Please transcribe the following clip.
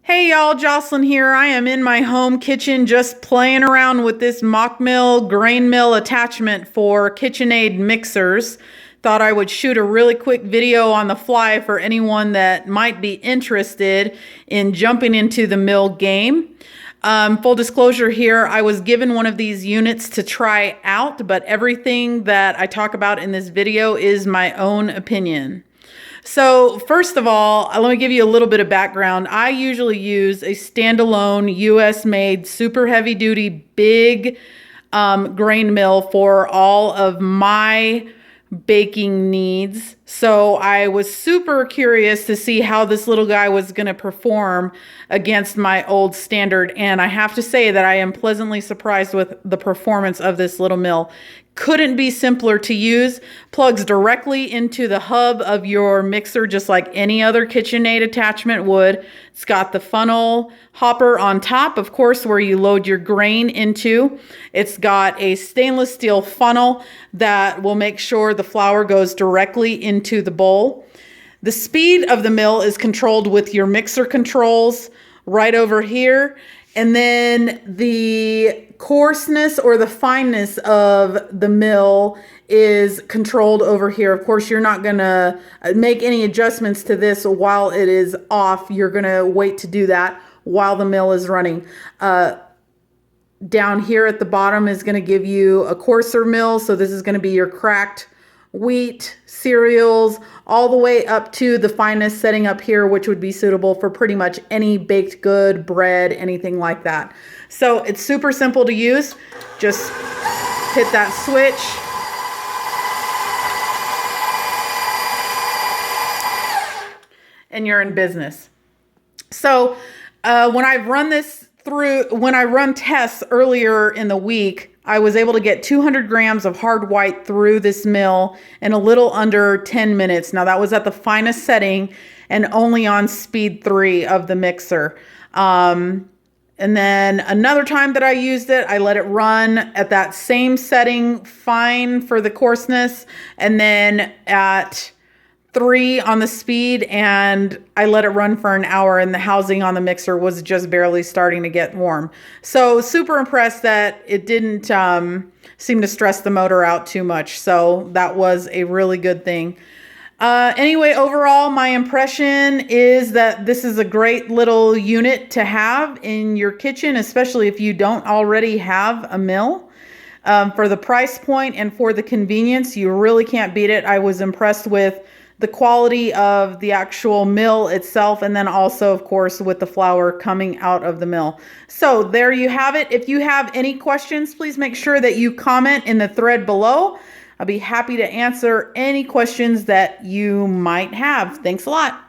Hey y'all, Jocelyn here. I am in my home kitchen just playing around with this Mockmill grain mill attachment for Kitchenaid mixers. Thought I would shoot a really quick video on the fly for anyone that might be interested in jumping into the mill game. Full disclosure here, I was given one of these units to try out, but everything that I talk about in this video is my own opinion. So first of all, let me give you a little bit of background. I usually use a standalone US made super heavy duty big grain mill for all of my baking needs. So I was super curious to see how this little guy was going to perform against my old standard. And I have to say that I am pleasantly surprised with the performance of this little mill. Couldn't be simpler to use. Plugs directly into the hub of your mixer just like any other KitchenAid attachment would. It's got the funnel hopper on top, of course, where you load your grain into. It's got a stainless steel funnel that will make sure the flour goes directly into the bowl. The speed of the mill is controlled with your mixer controls right over here. And then the coarseness or the fineness of the mill is controlled over here. Of course, you're not going to make any adjustments to this while it is off. You're going to wait to do that while the mill is running. Down here at the bottom is going to give you a coarser mill. So this is going to be your cracked wheat, cereals, all the way up to the finest setting up here, which would be suitable for pretty much any baked good, bread, anything like that. So it's super simple to use. Just hit that switch. And you're in business. So when I run tests earlier in the week, I was able to get 200 grams of hard white through this mill in a little under 10 minutes. Now that was at the finest setting and only on speed 3 of the mixer. And then another time that I used it, I let it run at that same setting, fine for the coarseness, and then at 3 on the speed, and I let it run for an hour, and the housing on the mixer was just barely starting to get warm. So super impressed that it didn't seem to stress the motor out too much. So that was a really good thing. Anyway, overall, my impression is that this is a great little unit to have in your kitchen, especially if you don't already have a mill. For the price point and for the convenience, you really can't beat it. I was impressed with the quality of the actual mill itself, and then also, of course, with the flour coming out of the mill. So there you have it. If you have any questions, please make sure that you comment in the thread below. I'll be happy to answer any questions that you might have. Thanks a lot.